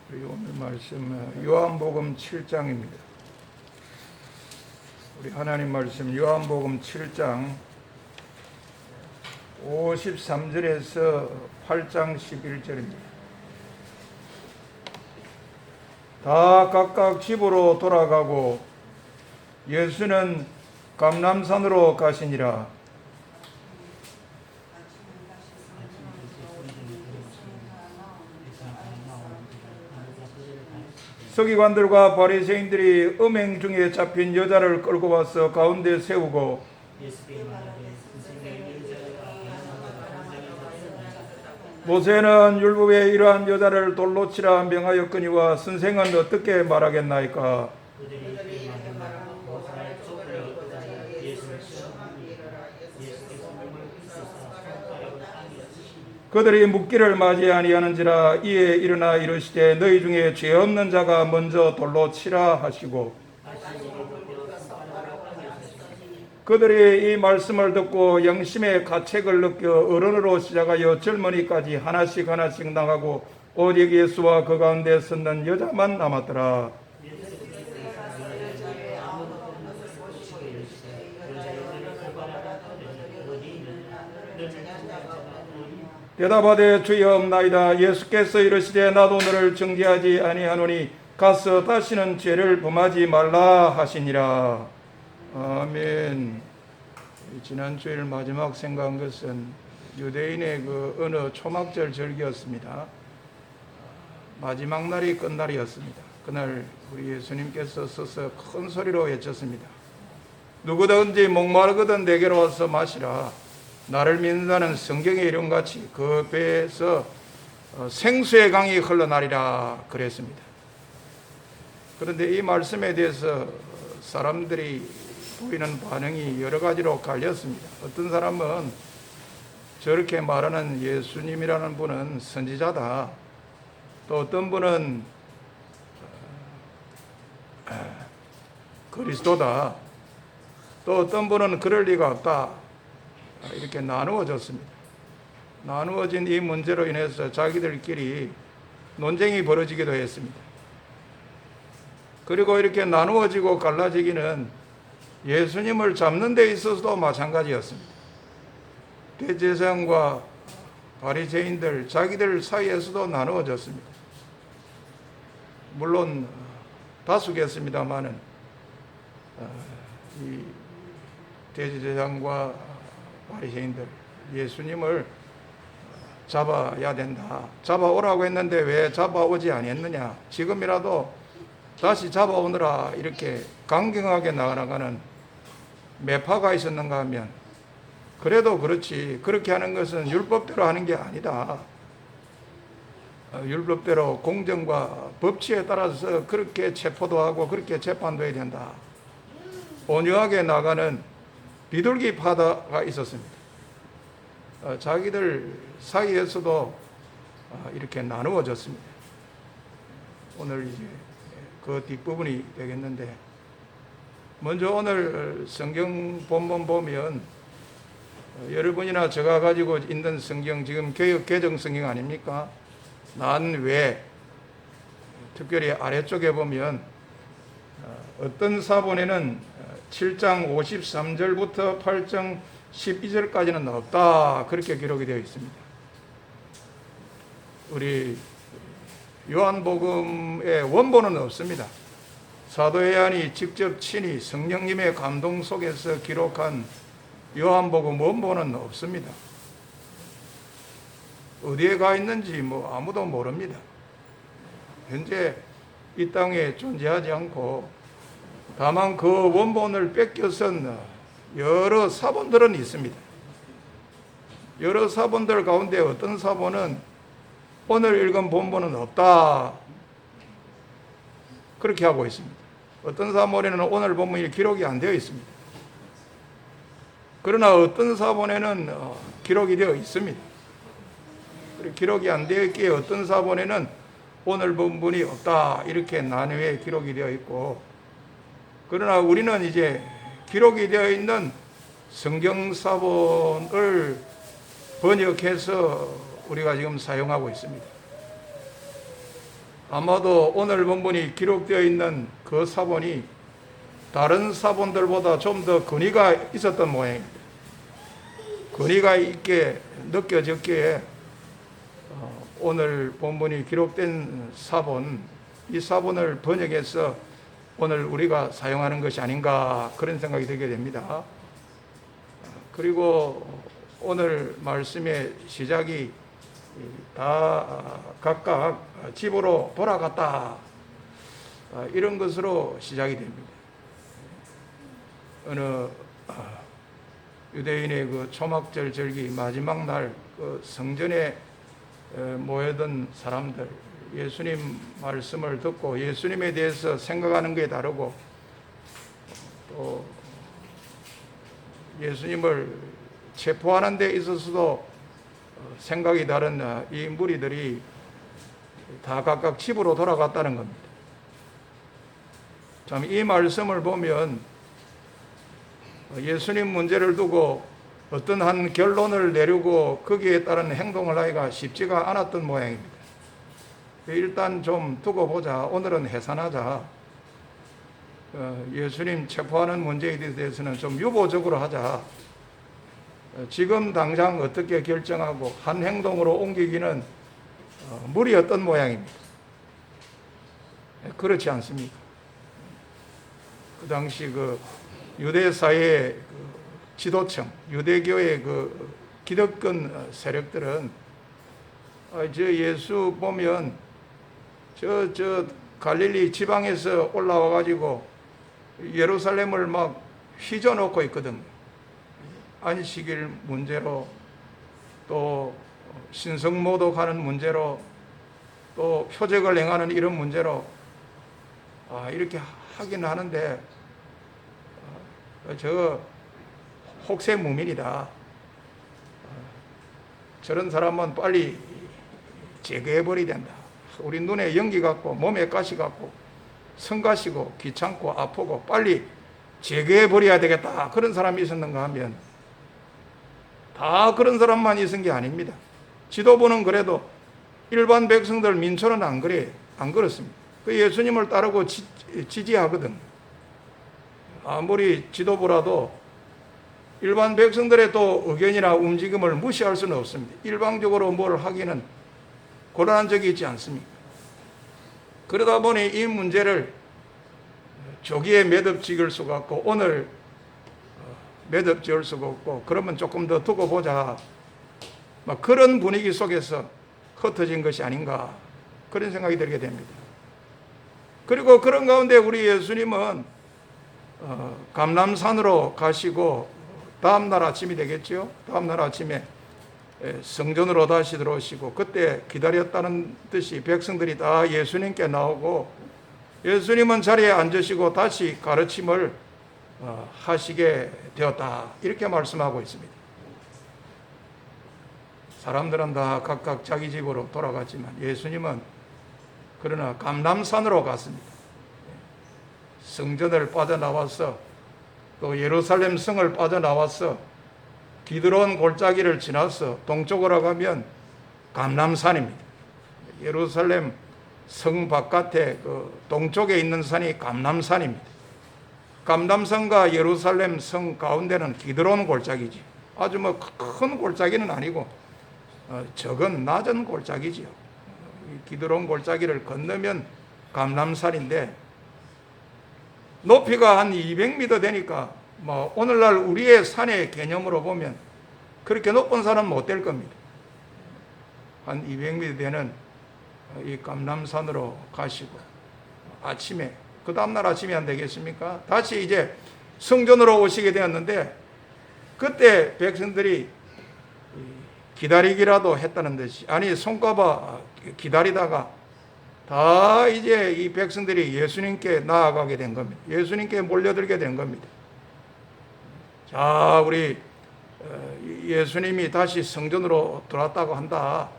우리 오늘 말씀 요한복음 7장입니다. 우리 하나님 말씀 요한복음 7장 53절에서 8장 11절입니다. 다 각각 집으로 돌아가고 예수는 감람산으로 가시니라. 서기관들과 바리새인들이 음행 중에 잡힌 여자를 끌고 와서 가운데 세우고 모세는 율법에 이러한 여자를 돌로 치라 명하였거니와 선생은 어떻게 말하겠나이까? 그들이 묻기를 맞이 아니하는지라. 이에 일어나 이르시되 너희 중에 죄 없는 자가 먼저 돌로 치라 하시고, 그들이 이 말씀을 듣고 영심의 가책을 느껴 어른으로 시작하여 젊은이까지 하나씩 나가고 오직 예수와 그 가운데 섰는 여자만 남았더라. 대답하되 주여 없나이다. 예수께서 이르시되 나도 너를 정죄하지 아니하노니 가서 다시는 죄를 범하지 말라 하시니라. 아멘. 지난 주일 마지막 생각한 것은 유대인의 그 어느 초막절 절기였습니다. 마지막 날이 끝날이었습니다. 그날 우리 예수님께서 서서 큰 소리로 외쳤습니다. 누구든지 목마르거든 내게로 와서 마시라. 나를 믿는 자는 성경의 이름같이 그 배에서 생수의 강이 흘러나리라 그랬습니다. 그런데 이 말씀에 대해서 사람들이 보이는 반응이 여러 가지로 갈렸습니다. 어떤 사람은 저렇게 말하는 예수님이라는 분은 선지자다. 또 어떤 분은 그리스도다. 또 어떤 분은 그럴 리가 없다. 이렇게 나누어졌습니다. 나누어진 이 문제로 인해서 자기들끼리 논쟁이 벌어지기도 했습니다. 그리고 이렇게 나누어지고 갈라지기는 예수님을 잡는 데 있어서도 마찬가지였습니다. 대제사장과 바리새인들 자기들 사이에서도 나누어졌습니다. 물론 다수겠습니다마는 이 대제사장과 바리새인들 예수님을 잡아야 된다. 잡아오라고 했는데 왜 잡아오지 아니했느냐. 지금이라도 다시 잡아오느라 이렇게 강경하게 나아가는 매파가 있었는가 하면 그래도 그렇지. 그렇게 하는 것은 율법대로 하는 게 아니다. 율법대로 공정과 법치에 따라서 그렇게 체포도 하고 그렇게 재판도 해야 된다. 온유하게 나가는 비둘기파가 있었습니다. 자기들 사이에서도 이렇게 나누어졌습니다. 오늘 이제 그 뒷부분이 되겠는데, 먼저 오늘 성경 본문 보면 여러분이나 제가 가지고 있는 성경, 지금 개역 개정 성경 아닙니까? 난 외, 특별히 아래쪽에 보면 어떤 사본에는 7장 53절부터 8장 12절까지는 없다. 그렇게 기록이 되어 있습니다. 우리 요한복음의 원본은 없습니다. 사도 요한이 직접 친히 성령님의 감동 속에서 기록한 요한복음 원본은 없습니다. 어디에 가 있는지 아무도 모릅니다. 현재 이 땅에 존재하지 않고 다만 그 원본을 뺏겨선 여러 사본들은 있습니다. 여러 사본들 가운데 어떤 사본은 오늘 읽은 본본은 없다. 그렇게 하고 있습니다. 어떤 사본에는 오늘 본문이 기록이 안 되어 있습니다. 그러나 어떤 사본에는 기록이 되어 있습니다. 기록이 안 되어 있기에 어떤 사본에는 오늘 본문이 없다. 이렇게 나누어 기록이 되어 있고, 그러나 우리는 이제 기록이 되어 있는 성경사본을 번역해서 우리가 지금 사용하고 있습니다. 아마도 오늘 본문이 기록되어 있는 그 사본이 다른 사본들보다 좀 더 근위가 있었던 모양입니다. 근위가 있게 느껴졌기에 오늘 본문이 기록된 사본, 이 사본을 번역해서 오늘 우리가 사용하는 것이 아닌가 그런 생각이 들게 됩니다. 그리고 오늘 말씀의 시작이 다 각각 집으로 돌아갔다 이런 것으로 시작이 됩니다. 어느 유대인의 그 초막절 절기 마지막 날 그 성전에 모여든 사람들, 예수님 말씀을 듣고 예수님에 대해서 생각하는 게 다르고 또 예수님을 체포하는 데 있어서도 생각이 다른 이 무리들이 다 각각 집으로 돌아갔다는 겁니다. 참 이 말씀을 보면 예수님 문제를 두고 어떤 한 결론을 내리고 거기에 따른 행동을 하기가 쉽지가 않았던 모양입니다. 일단 좀 두고 보자. 오늘은 해산하자. 예수님 체포하는 문제에 대해서는 좀 유보적으로 하자. 지금 당장 어떻게 결정하고 한 행동으로 옮기기는 무리였던 모양입니다. 그렇지 않습니까? 그 당시 그 유대 사회의 그 지도층, 유대교의 그 기득권 세력들은 저 예수 보면 저 갈릴리 지방에서 올라와 가지고 예루살렘을 막 휘저놓고 있거든. 안식일 문제로 또 신성모독하는 문제로 또 표적을 행하는 이런 문제로 이렇게 하긴 하는데 저 혹세 무민이다. 저런 사람은 빨리 제거해버려야 된다. 우리 눈에 연기 같고 몸에 가시 같고 성가시고 귀찮고 아프고 빨리 제거해버려야 되겠다. 그런 사람이 있었는가 하면 다 그런 사람만 있은 게 아닙니다. 지도부는 그래도 일반 백성들 민초는 안 그렇습니다. 그 예수님을 따르고 지지하거든. 아무리 지도부라도 일반 백성들의 또 의견이나 움직임을 무시할 수는 없습니다. 일방적으로 뭘 하기는 곤란한 적이 있지 않습니까? 그러다 보니 이 문제를 조기에 매듭 지을 수가 없고 오늘 매듭 지을 수가 없고 그러면 조금 더 두고 보자. 막 그런 분위기 속에서 흩어진 것이 아닌가 그런 생각이 들게 됩니다. 그리고 그런 가운데 우리 예수님은 감람산으로 가시고 다음날 아침이 되겠죠. 다음날 아침에 성전으로 다시 들어오시고 그때 기다렸다는 듯이 백성들이 다 예수님께 나오고 예수님은 자리에 앉으시고 다시 가르침을 하시게 되었다. 이렇게 말씀하고 있습니다. 사람들은 다 각각 자기 집으로 돌아갔지만 예수님은 그러나 감람산으로 갔습니다. 성전을 빠져나와서 또 예루살렘 성을 빠져나와서 기드론 골짜기를 지나서 동쪽으로 가면 감람산입니다. 예루살렘 성 바깥에 그 동쪽에 있는 산이 감람산입니다. 감람산과 예루살렘 성 가운데는 기드론 골짜기지. 아주 뭐 큰 골짜기는 아니고 적은 낮은 골짜기지요. 기드론 골짜기를 건너면 감람산인데 높이가 한 200m 되니까 뭐 오늘날 우리의 산의 개념으로 보면 그렇게 높은 산은 못 될 겁니다. 한 200m 되는 이 감람산으로 가시고 아침에 그 다음날 아침이 안 되겠습니까? 다시 이제 성전으로 오시게 되었는데 그때 백성들이 기다리기라도 했다는 듯이 아니 손꼽아 기다리다가 다 이제 이 백성들이 예수님께 나아가게 된 겁니다. 예수님께 몰려들게 된 겁니다. 자, 우리 예수님이 다시 성전으로 들어왔다고 한다.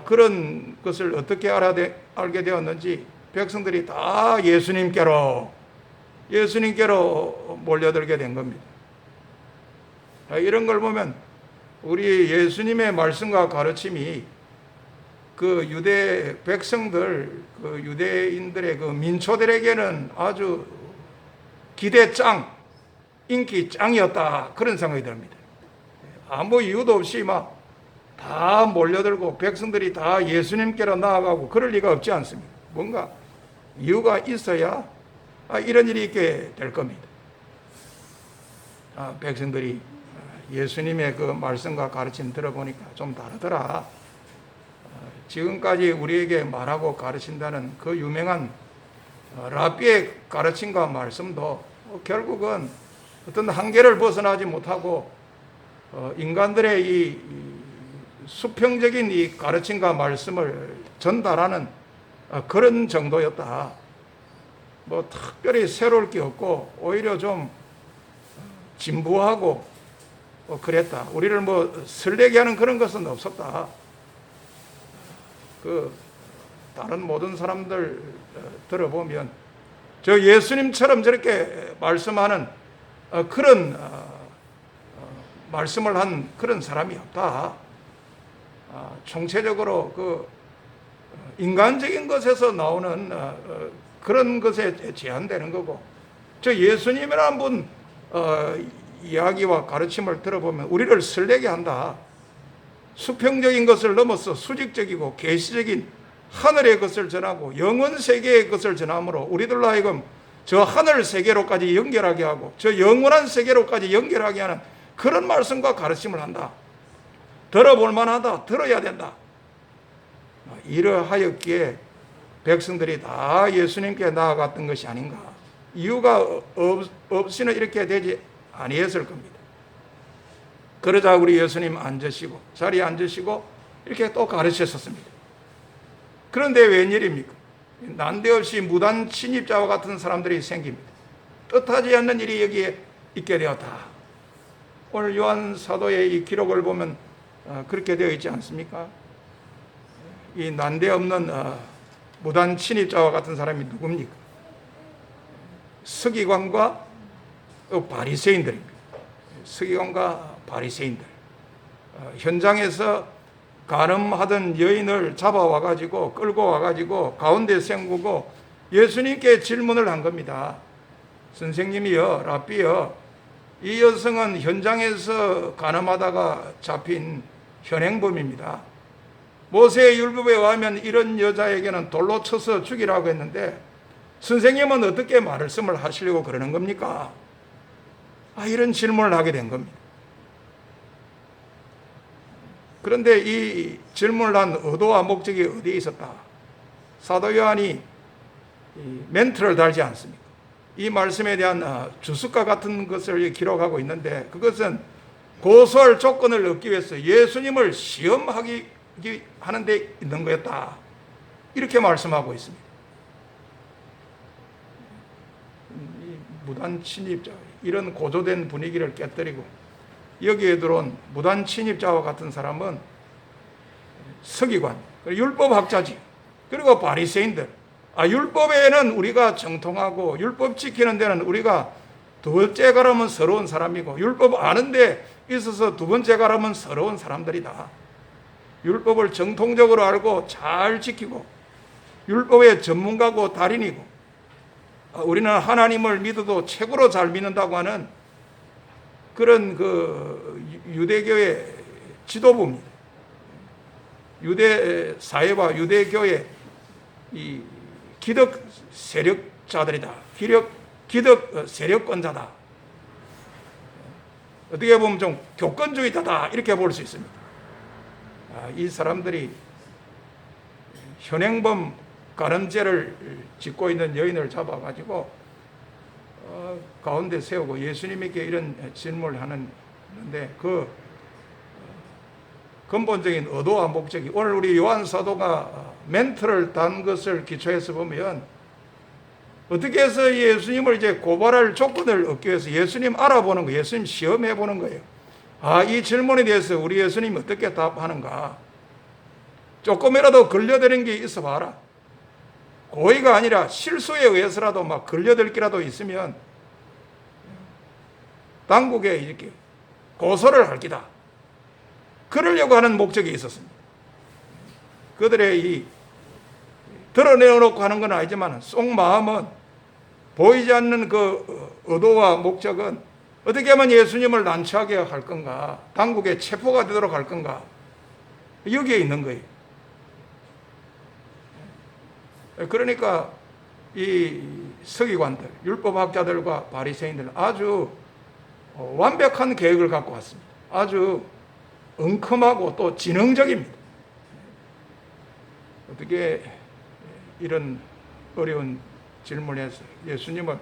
그런 것을 어떻게 알게 되었는지 백성들이 다 예수님께로 몰려들게 된 겁니다. 이런 걸 보면 우리 예수님의 말씀과 가르침이 그 유대 백성들, 그 유대인들의 그 민초들에게는 아주 기대 짱, 인기 짱이었다. 그런 생각이 듭니다. 아무 이유도 없이 막 다 몰려들고 백성들이 다 예수님께로 나아가고 그럴 리가 없지 않습니까? 뭔가 이유가 있어야 이런 일이 있게 될 겁니다. 백성들이 예수님의 그 말씀과 가르침 들어보니까 좀 다르더라. 지금까지 우리에게 말하고 가르친다는 그 유명한 랍비의 가르침과 말씀도 결국은 어떤 한계를 벗어나지 못하고 인간들의 이 수평적인 이 가르침과 말씀을 전달하는 그런 정도였다. 뭐 특별히 새로울 게 없고 오히려 좀 진부하고 그랬다. 우리를 뭐 설레게 하는 그런 것은 없었다. 그 다른 모든 사람들 들어보면 저 예수님처럼 저렇게 말씀하는 그런 말씀을 한 그런 사람이 없다. 총체적으로 그 인간적인 것에서 나오는 그런 것에 제한되는 거고, 저 예수님이라는 분 이야기와 가르침을 들어보면 우리를 설레게 한다. 수평적인 것을 넘어서 수직적이고 계시적인 하늘의 것을 전하고 영원 세계의 것을 전함으로 우리들로 하여금 저 하늘 세계로까지 연결하게 하고 저 영원한 세계로까지 연결하게 하는 그런 말씀과 가르침을 한다. 들어볼 만하다. 들어야 된다. 이러하였기에 백성들이 다 예수님께 나아갔던 것이 아닌가. 이유가 없이는 이렇게 되지 아니했을 겁니다. 그러자 우리 예수님 앉으시고 자리에 앉으시고 이렇게 또 가르치셨습니다. 그런데 웬일입니까? 난데없이 무단 침입자와 같은 사람들이 생깁니다. 뜻하지 않는 일이 여기에 있게 되었다. 오늘 요한 사도의 이 기록을 보면 그렇게 되어 있지 않습니까? 이 난데없는 무단 침입자와 같은 사람이 누굽니까? 서기관과 바리새인들입니다. 서기관과 바리새인들. 현장에서 간음하던 여인을 잡아와 가지고 끌고 와 가지고 가운데 세우고 예수님께 질문을 한 겁니다. 선생님이여, 랍비여, 이 여성은 현장에서 간음하다가 잡힌 현행범입니다. 모세의 율법에 의하면 이런 여자에게는 돌로 쳐서 죽이라고 했는데 선생님은 어떻게 말씀을 하시려고 그러는 겁니까? 이런 질문을 하게 된 겁니다. 그런데 이 질문을 한 의도와 목적이 어디에 있었다? 사도 요한이 멘트를 달지 않습니까? 이 말씀에 대한 주석과 같은 것을 기록하고 있는데 그것은 고소할 조건을 얻기 위해서 예수님을 시험하기 하는 데 있는 거였다. 이렇게 말씀하고 있습니다. 무단 침입자, 이런 고조된 분위기를 깨뜨리고 여기에 들어온 무단 침입자와 같은 사람은 서기관, 율법학자지. 그리고 바리새인들. 율법에는 우리가 정통하고 율법 지키는 데는 우리가 두 번째 가라면 서러운 사람이고 율법 아는 데 있어서 두 번째 가라면 서러운 사람들이다. 율법을 정통적으로 알고 잘 지키고 율법의 전문가고 달인이고 우리는 하나님을 믿어도 최고로 잘 믿는다고 하는 그런 그 유대교의 지도부입니다. 유대 사회와 유대교의 이 기득 세력자들이다. 기득 세력권자다. 어떻게 보면 좀 교권주의자다. 이렇게 볼 수 있습니다. 이 사람들이 현행범 간음죄를 짓고 있는 여인을 잡아가지고 가운데 세우고 예수님에게 이런 질문을 하는데 그 근본적인 의도와 목적이 오늘 우리 요한 사도가 멘트를 단 것을 기초해서 보면 어떻게 해서 예수님을 이제 고발할 조건을 얻기 위해서 예수님 알아보는 거예요. 예수님 시험해 보는 거예요. 이 질문에 대해서 우리 예수님이 어떻게 답하는가. 조금이라도 걸려드는 게 있어 봐라. 고의가 아니라 실수에 의해서라도 막 걸려들 기라도 있으면 당국에 이렇게 고소를 할 기다. 그러려고 하는 목적이 있었습니다. 그들의 이 드러내놓고 하는 건 아니지만 속마음은 보이지 않는 그 의도와 목적은 어떻게 하면 예수님을 난처하게 할 건가, 당국의 체포가 되도록 할 건가, 여기에 있는 거예요. 그러니까 이 서기관들, 율법학자들과 바리새인들은 아주 완벽한 계획을 갖고 왔습니다. 아주 엉큼하고 또 지능적입니다. 어떻게 이런 어려운 질문에서 예수님을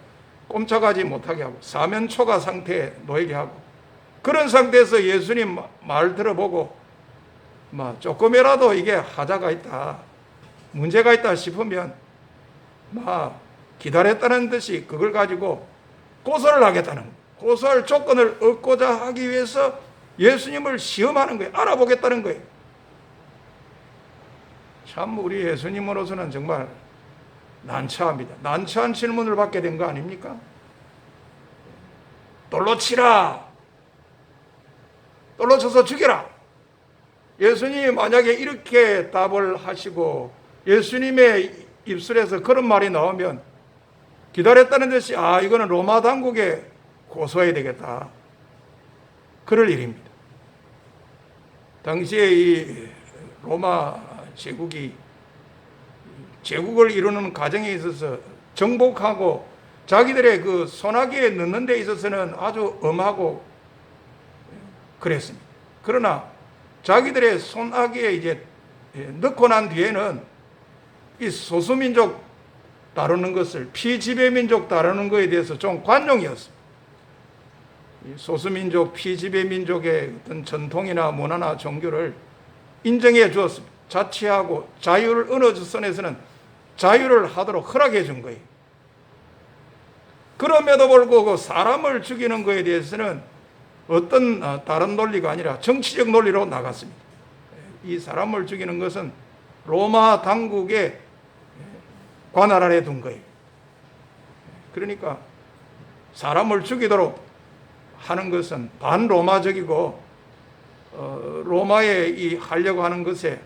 꼼짝하지 못하게 하고 사면초가 상태에 놓이게 하고, 그런 상태에서 예수님 말 들어보고 조금이라도 이게 하자가 있다, 문제가 있다 싶으면 기다렸다는 듯이 그걸 가지고 고소를 하겠다는 거예요. 고소할 조건을 얻고자 하기 위해서 예수님을 시험하는 거예요. 알아보겠다는 거예요. 참 우리 예수님으로서는 정말 난처합니다. 난처한 질문을 받게 된 거 아닙니까? 돌로 치라, 돌로 쳐서 죽여라. 예수님이 만약에 이렇게 답을 하시고 예수님의 입술에서 그런 말이 나오면 기다렸다는 듯이 이거는 로마 당국에 고소해야 되겠다, 그럴 일입니다. 당시에 이 로마 제국을 이루는 과정에 있어서 정복하고 자기들의 그 손아귀에 넣는 데 있어서는 아주 엄하고 그랬습니다. 그러나 자기들의 손아귀에 이제 넣고 난 뒤에는 이 소수민족 다루는 것을, 피지배민족 다루는 것에 대해서 좀 관용이었습니다. 소수민족, 피지배민족의 어떤 전통이나 문화나 종교를 인정해 주었습니다. 자치하고 자유를 어느 선에서는 자유를 하도록 허락해 준 거예요. 그럼에도 불구하고 사람을 죽이는 것에 대해서는 어떤 다른 논리가 아니라 정치적 논리로 나갔습니다. 이 사람을 죽이는 것은 로마 당국의 관할 아래 둔 거예요. 그러니까 사람을 죽이도록 하는 것은 반로마적이고 로마에 이 하려고 하는 것에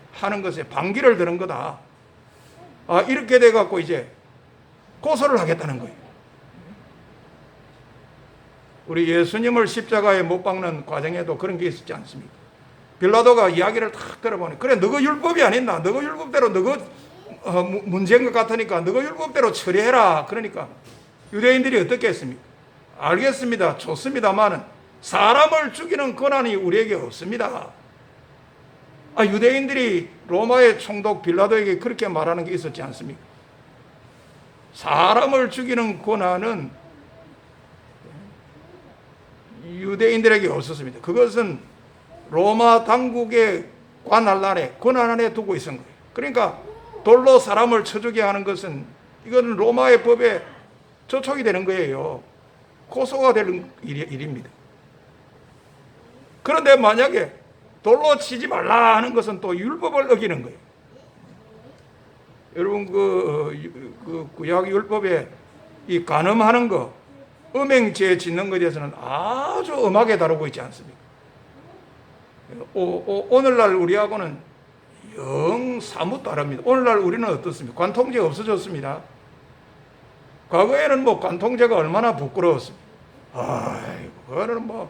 반기를 드는 거다. 이렇게 돼 갖고 이제 고소를 하겠다는 거예요. 우리 예수님을 십자가에 못 박는 과정에도 그런 게 있었지 않습니까? 빌라도가 이야기를 탁 들어보니, 그래 너가 율법이 안 했나? 너가 율법대로 너가 문제인 것 같으니까 너가 율법대로 처리해라. 그러니까 유대인들이 어떻게 했습니까? 알겠습니다, 좋습니다만은 사람을 죽이는 권한이 우리에게 없습니다. 유대인들이 로마의 총독 빌라도에게 그렇게 말하는 게 있었지 않습니까? 사람을 죽이는 권한은 유대인들에게 없었습니다. 그것은 로마 당국의 권한 안에 두고 있었던 거예요. 그러니까 돌로 사람을 쳐주게 하는 것은 이건 로마의 법에 저촉이 되는 거예요. 고소가 되는 일입니다. 그런데 만약에 돌로 치지 말라 하는 것은 또 율법을 어기는 거예요. 여러분 그 구약 율법에 이 간음하는 거, 음행죄 짓는 것에 대해서는 아주 엄하게 다루고 있지 않습니까? 오늘날 우리하고는 영 사뭇 다릅니다. 오늘날 우리는 어떻습니까? 관통죄가 없어졌습니다. 과거에는 관통죄가 얼마나 부끄러웠습니다. 그거는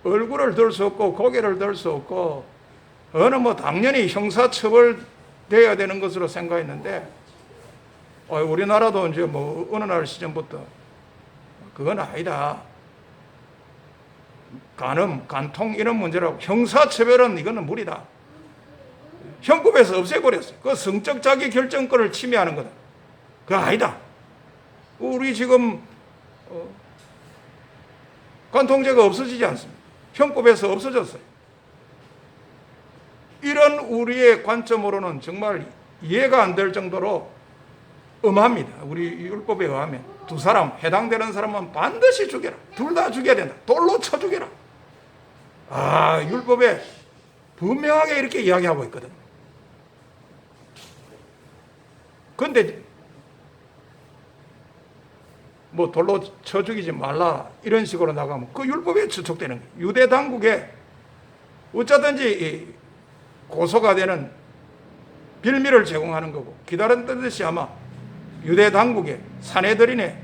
얼굴을 들 수 없고 고개를 들 수 없고 당연히 형사처벌 돼야 되는 것으로 생각했는데, 우리나라도 이제 어느 날 시점부터 그건 아니다. 간음, 간통 이런 문제라고, 형사처벌은 이거는 무리다. 형법에서 없애버렸어요. 그 성적 자기 결정권을 침해하는 거다. 그거 아니다. 우리 지금 간통죄가 없어지지 않습니다. 형법에서 없어졌어요. 이런 우리의 관점으로는 정말 이해가 안 될 정도로 엄합니다. 우리 율법에 의하면 두 사람, 해당되는 사람은 반드시 죽여라. 둘 다 죽여야 된다. 돌로 쳐 죽여라. 율법에 분명하게 이렇게 이야기하고 있거든. 그런데 돌로 쳐 죽이지 말라 이런 식으로 나가면 그 율법에 저촉되는 거예요. 유대 당국에 어쩌든지 고소가 되는 빌미를 제공하는 거고, 기다렸던 듯이 아마 유대 당국에 사내들이네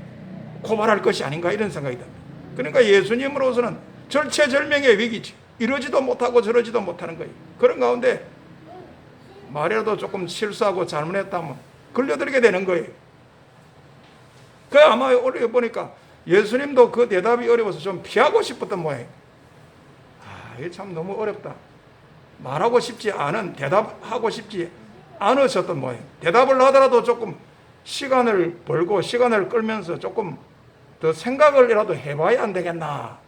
고발할 것이 아닌가 이런 생각이 듭니다. 그러니까 예수님으로서는 절체절명의 위기지. 이러지도 못하고 저러지도 못하는 거예요. 그런 가운데 말이라도 조금 실수하고 잘못했다면 걸려들게 되는 거예요. 그 아마 어려 보니까 예수님도 그 대답이 어려워서 좀 피하고 싶었던 모양이에요. 이게 참 너무 어렵다. 말하고 싶지 않은, 대답하고 싶지 않으셨던 모양이에요. 대답을 하더라도 조금 시간을 벌고 시간을 끌면서 조금 더 생각을이라도 해봐야 안 되겠나.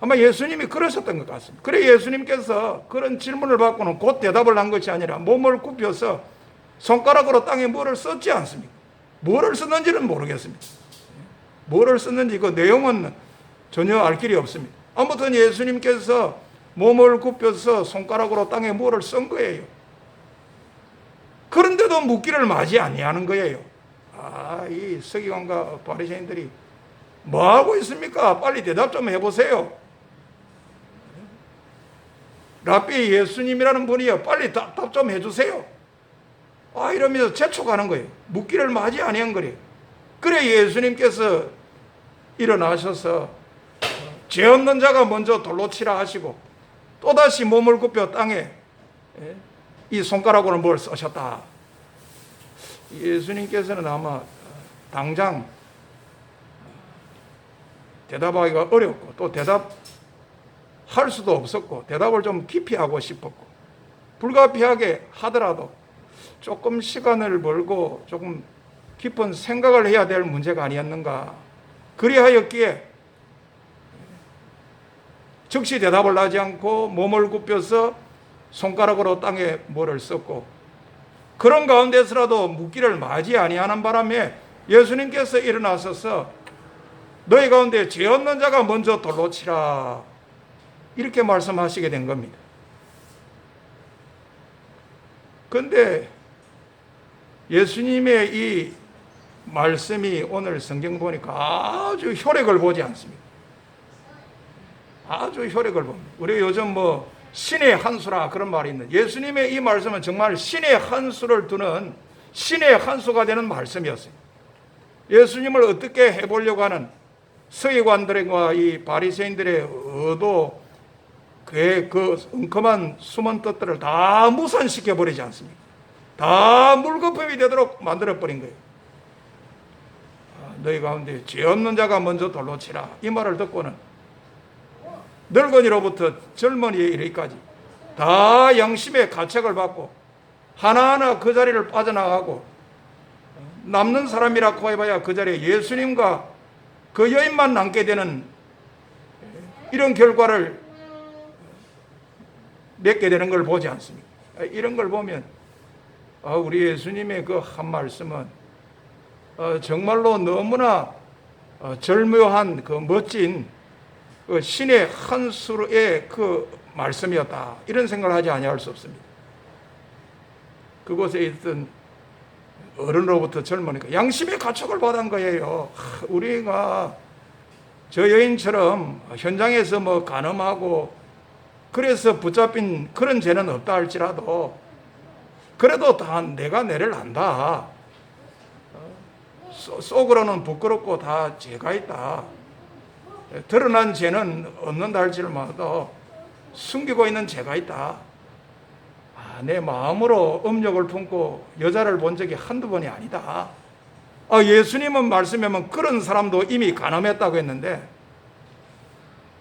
아마 예수님이 그러셨던 것 같습니다. 그래 예수님께서 그런 질문을 받고는 곧 대답을 한 것이 아니라 몸을 굽혀서 손가락으로 땅에 뭐를 썼지 않습니까? 뭐를 썼는지는 모르겠습니다. 뭐를 썼는지 그 내용은 전혀 알 길이 없습니다. 아무튼 예수님께서 몸을 굽혀서 손가락으로 땅에 뭐를 쓴 거예요. 그런데도 묻기를 마지 아니하는 거예요. 이 서기관과 바리새인들이 뭐 하고 있습니까? 빨리 대답 좀 해보세요. 랍비 예수님이라는 분이요, 빨리 답 좀 해주세요. 이러면서 재촉하는 거예요. 묻기를 마지 아니한 거예요. 그래 예수님께서 일어나셔서 죄 없는 자가 먼저 돌로 치라 하시고 또다시 몸을 굽혀 땅에 이 손가락으로 뭘 쓰셨다. 예수님께서는 아마 당장 대답하기가 어렵고 또 대답할 수도 없었고 대답을 좀 깊이 하고 싶었고 불가피하게 하더라도 조금 시간을 벌고 조금 깊은 생각을 해야 될 문제가 아니었는가. 그리하였기에 즉시 대답을 하지 않고 몸을 굽혀서 손가락으로 땅에 뭐를 썼고 그런 가운데서라도 묻기를 마지 아니하는 바람에 예수님께서 일어나셔서 너희 가운데 죄 없는 자가 먼저 돌로 치라 이렇게 말씀하시게 된 겁니다. 그런데 예수님의 이 말씀이 오늘 성경 보니까 아주 혈액을 보지 않습니다. 아주 혈액을 봅니다. 우리 요즘 신의 한 수라 그런 말이 있는데 예수님의 이 말씀은 정말 신의 한 수를 두는 신의 한 수가 되는 말씀이었어요. 예수님을 어떻게 해보려고 하는 서기관들과 이 바리새인들의 의도, 그 엉큼한 숨은 뜻들을 다 무산시켜 버리지 않습니까? 다 물거품이 되도록 만들어버린 거예요. 너희 가운데 죄 없는 자가 먼저 돌로 치라. 이 말을 듣고는 늙은이로부터 젊은이에 이르기까지 다 양심의 가책을 받고 하나하나 그 자리를 빠져나가고 남는 사람이라고 해봐야 그 자리에 예수님과 그 여인만 남게 되는 이런 결과를 맺게 되는 걸 보지 않습니까? 이런 걸 보면 우리 예수님의 그 한 말씀은 정말로 너무나 절묘한 그 멋진 그 신의 한 수의 그 말씀이었다. 이런 생각을 하지 아니할 수 없습니다. 그곳에 있던 어른으로부터 젊으니까 양심의 가책을 받은 거예요. 우리가 저 여인처럼 현장에서 간음하고 그래서 붙잡힌 그런 죄는 없다 할지라도 그래도 다 내가 내를 안다. 속으로는 부끄럽고 다 죄가 있다. 드러난 죄는 없는다 할지라도 숨기고 있는 죄가 있다. 내 마음으로 음욕을 품고 여자를 본 적이 한두 번이 아니다. 예수님은 말씀하면 그런 사람도 이미 간음했다고 했는데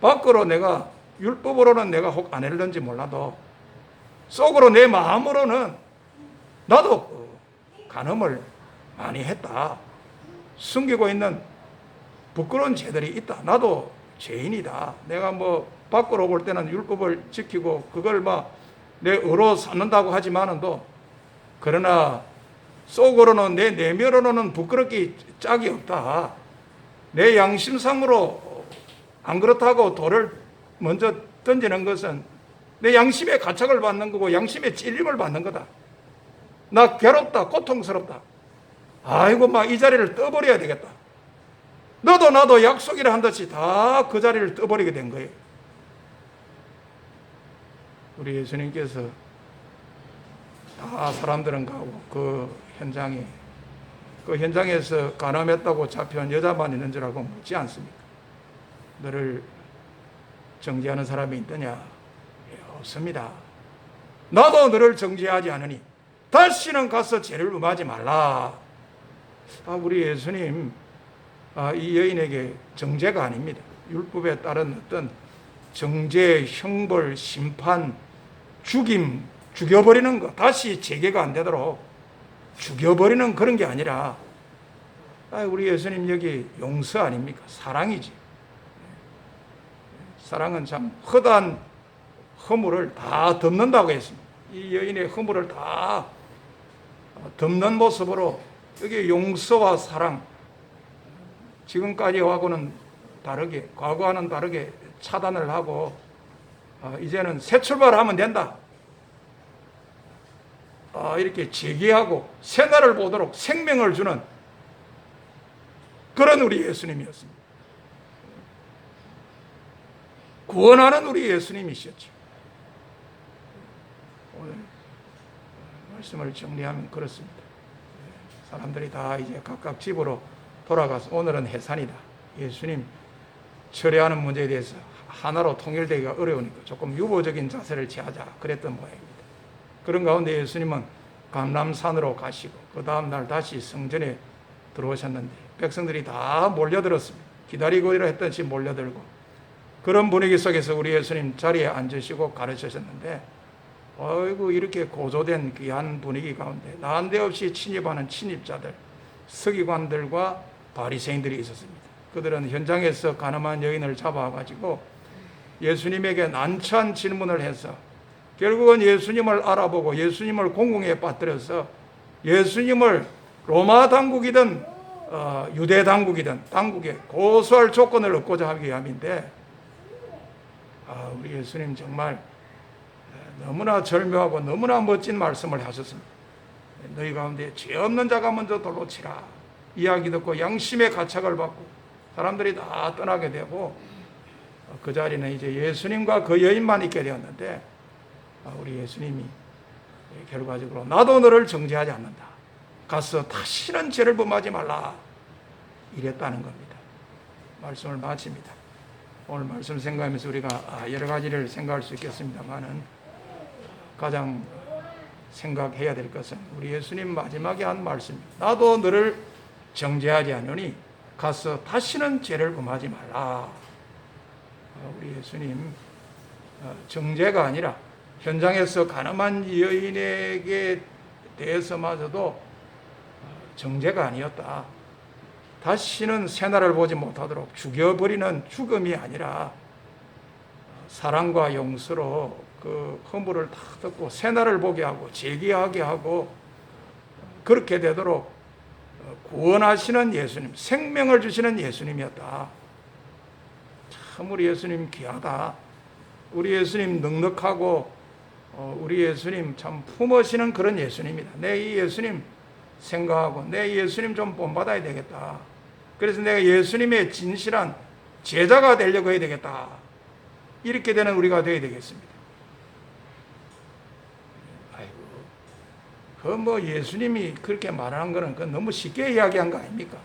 밖으로 내가 율법으로는 내가 혹 안 했는지 몰라도 속으로 내 마음으로는 나도 간음을 많이 했다. 숨기고 있는 부끄러운 죄들이 있다. 나도 죄인이다. 내가 밖으로 볼 때는 율법을 지키고 그걸 내 의로 삼는다고 하지만도 그러나 속으로는 내 내면으로는 부끄럽기 짝이 없다. 내 양심상으로 안 그렇다고 돌을 먼저 던지는 것은 내 양심의 가책을 받는 거고 양심의 찔림을 받는 거다. 나 괴롭다, 고통스럽다. 아이고 이 자리를 떠버려야 되겠다. 너도 나도 약속이라 한 듯이 다 그 자리를 떠버리게 된 거예요. 우리 예수님께서 다 사람들은 가고 그 현장에서 간암했다고 잡혀온 여자만 있는 줄 알고 묻지 않습니까? 너를 정죄하는 사람이 있느냐? 예, 없습니다. 나도 너를 정죄하지 않으니 다시는 가서 죄를 범하지 말라. 우리 예수님 이 여인에게 정죄가 아닙니다. 율법에 따른 어떤 정죄, 형벌, 심판, 죽임, 죽여버리는 것, 다시 재개가 안 되도록 죽여버리는 그런 게 아니라 우리 예수님 여기 용서 아닙니까? 사랑이지. 사랑은 참 허다한 허물을 다 덮는다고 했습니다. 이 여인의 허물을 다 덮는 모습으로 여기 용서와 사랑, 지금까지하고는 다르게, 과거와는 다르게 차단을 하고 이제는 새 출발하면 된다. 이렇게 재개하고 새날을 보도록 생명을 주는 그런 우리 예수님이었습니다. 구원하는 우리 예수님이셨죠. 오늘 말씀을 정리하면 그렇습니다. 사람들이 다 이제 각각 집으로 돌아가서 오늘은 해산이다. 예수님 철회하는 문제에 대해서 하나로 통일되기가 어려우니까 조금 유보적인 자세를 취하자 그랬던 모양입니다. 그런 가운데 예수님은 감람산으로 가시고 그 다음 날 다시 성전에 들어오셨는데 백성들이 다 몰려들었습니다. 기다리고 이러 했던시 몰려들고 그런 분위기 속에서 우리 예수님 자리에 앉으시고 가르치셨는데 어이구 이렇게 고조된 귀한 분위기 가운데 난데없이 침입하는 침입자들, 서기관들과 바리새인들이 있었습니다. 그들은 현장에서 가늠한 여인을 잡아가지고 예수님에게 난처한 질문을 해서 결국은 예수님을 알아보고 예수님을 공공에 빠뜨려서 예수님을 로마 당국이든 유대 당국이든 당국에 고소할 조건을 얻고자 하기 위함인데 우리 예수님 정말 너무나 절묘하고 너무나 멋진 말씀을 하셨습니다. 너희 가운데 죄 없는 자가 먼저 돌로 치라. 이야기 듣고 양심의 가책을 받고 사람들이 다 떠나게 되고 그 자리는 이제 예수님과 그 여인만 있게 되었는데 우리 예수님이 결과적으로 나도 너를 정죄하지 않는다. 가서 다시는 죄를 범하지 말라. 이랬다는 겁니다. 말씀을 마칩니다. 오늘 말씀 생각하면서 우리가 여러 가지를 생각할 수 있겠습니다만은 가장 생각해야 될 것은 우리 예수님 마지막에 한 말씀입니다. 나도 너를 정죄하지 않으니 가서 다시는 죄를 범하지 말라. 우리 예수님 정죄가 아니라 현장에서 가늠한 여인에게 대해서마저도 정죄가 아니었다. 다시는 새날을 보지 못하도록 죽여버리는 죽음이 아니라 사랑과 용서로 그 허물을 다 덮고 새날을 보게 하고 재기하게 하고 그렇게 되도록 구원하시는 예수님, 생명을 주시는 예수님이었다. 참 우리 예수님 귀하다. 우리 예수님 넉넉하고 우리 예수님 참 품으시는 그런 예수님이다. 내 이 예수님 생각하고 내 예수님 좀 본받아야 되겠다. 그래서 내가 예수님의 진실한 제자가 되려고 해야 되겠다. 이렇게 되는 우리가 되어야 되겠습니다. 아이고, 예수님이 그렇게 말하는 거는 너무 쉽게 이야기한 거 아닙니까?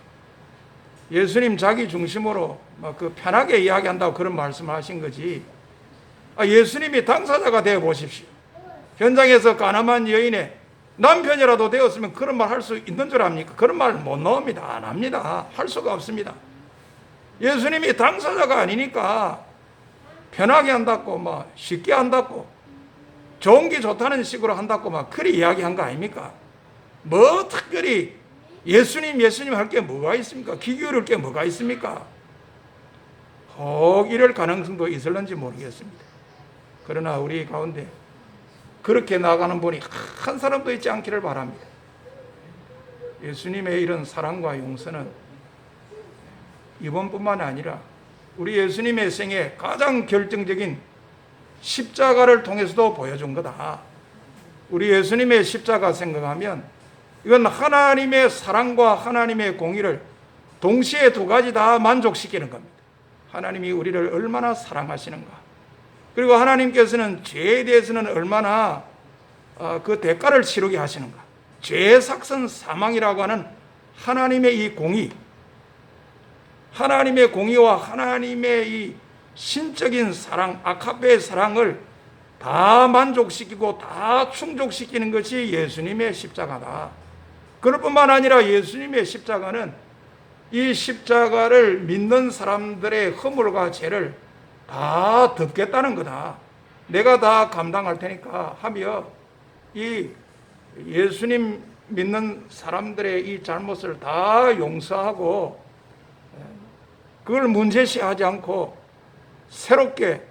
예수님 자기 중심으로 편하게 이야기한다고 그런 말씀을 하신 거지. 예수님이 당사자가 되어 보십시오. 현장에서 가늠한 여인의 남편이라도 되었으면 그런 말 할 수 있는 줄 압니까? 그런 말 못 나옵니다. 안 합니다. 할 수가 없습니다. 예수님이 당사자가 아니니까 편하게 한다고 쉽게 한다고 좋은 게 좋다는 식으로 한다고 그리 이야기한 거 아닙니까? 뭐 특별히 예수님 할 게 뭐가 있습니까? 귀 기울일 게 뭐가 있습니까? 혹 이럴 가능성도 있을는지 모르겠습니다. 그러나 우리 가운데 그렇게 나가는 분이 한 사람도 있지 않기를 바랍니다. 예수님의 이런 사랑과 용서는 이번뿐만 아니라 우리 예수님의 생애 가장 결정적인 십자가를 통해서도 보여준 거다. 우리 예수님의 십자가 생각하면 이건 하나님의 사랑과 하나님의 공의를 동시에 두 가지 다 만족시키는 겁니다. 하나님이 우리를 얼마나 사랑하시는가, 그리고 하나님께서는 죄에 대해서는 얼마나 그 대가를 치르게 하시는가? 죄의 삭선 사망이라고 하는 하나님의 이 공의, 하나님의 공의와 하나님의 이 신적인 사랑, 아카페의 사랑을 다 만족시키고 다 충족시키는 것이 예수님의 십자가다. 그럴 뿐만 아니라 예수님의 십자가는 이 십자가를 믿는 사람들의 허물과 죄를 다 덮겠다는 거다. 내가 다 감당할 테니까 하며 이 예수님 믿는 사람들의 이 잘못을 다 용서하고 그걸 문제시하지 않고 새롭게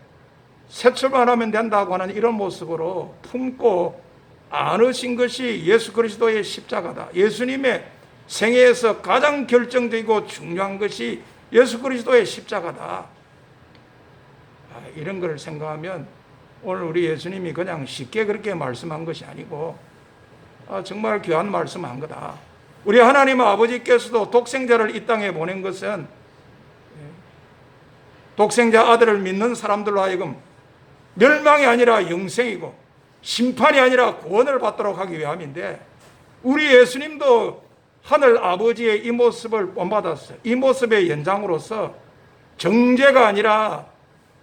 새 출발하면 된다고 하는 이런 모습으로 품고 안으신 것이 예수 그리스도의 십자가다. 예수님의 생애에서 가장 결정되고 중요한 것이 예수 그리스도의 십자가다. 이런 걸 생각하면 오늘 우리 예수님이 그냥 쉽게 그렇게 말씀한 것이 아니고 정말 귀한 말씀한 거다. 우리 하나님 아버지께서도 독생자를 이 땅에 보낸 것은 독생자 아들을 믿는 사람들로 하여금 멸망이 아니라 영생이고 심판이 아니라 구원을 받도록 하기 위함인데, 우리 예수님도 하늘 아버지의 이 모습을 본받았어요. 이 모습의 연장으로서 정죄가 아니라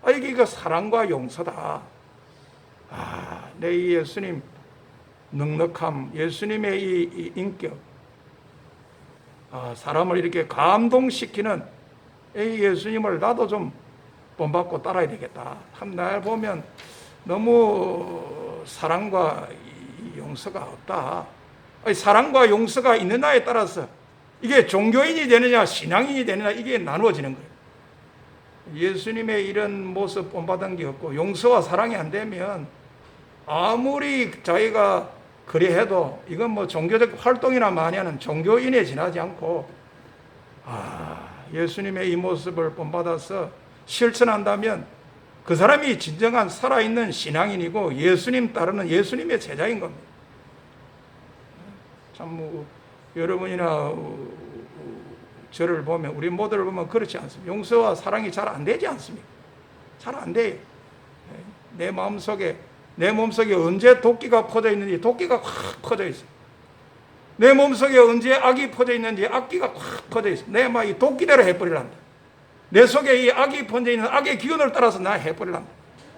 이게 사랑과 용서다. 내 이 예수님 넉넉함, 예수님의 이 인격, 사람을 이렇게 감동시키는 이 예수님을 나도 좀 본받고 따라야 되겠다. 참 날 보면 너무 사랑과 용서가 없다. 사랑과 용서가 있는 나에 따라서 이게 종교인이 되느냐 신앙인이 되느냐 이게 나누어지는 거예요. 예수님의 이런 모습 본받은 게 없고 용서와 사랑이 안 되면 아무리 자기가 그래 해도 이건 뭐 종교적 활동이나 많이 하는 종교인에 지나지 않고 예수님의 이 모습을 본받아서 실천한다면 그 사람이 진정한 살아있는 신앙인이고 예수님 따르는 예수님의 제자인 겁니다. 참 여러분이나 저를 보면 우리 모두를 보면 그렇지 않습니다. 용서와 사랑이 잘 안 되지 않습니까? 잘 안 돼요. 내 마음속에 내 몸속에 언제 도끼가 퍼져 있는지 도끼가 확 퍼져 있어요. 내 몸속에 언제 악이 퍼져 있는지 악기가 확 퍼져 있어요. 내 막 이 도끼대로 해버리란다. 내 속에 이 악이 퍼져 있는 악의 기운을 따라서 나 해버리란다.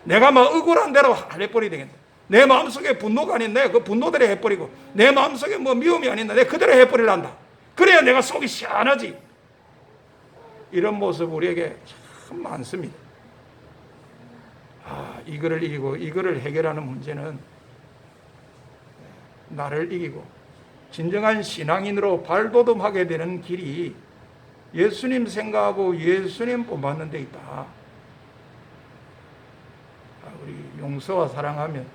내가 막 억울한 대로 해버리야 되겠다. 내 마음속에 분노가 아닌데 그 분노대로 해버리고 내 마음속에 뭐 미움이 아닌데 내가 그대로 해버리란다. 그래야 내가 속이 시원하지. 이런 모습 우리에게 참 많습니다. 이거를 이기고 이거를 해결하는 문제는 나를 이기고 진정한 신앙인으로 발돋움하게 되는 길이 예수님 생각하고 예수님 본받는 데 있다. 우리 용서와 사랑하면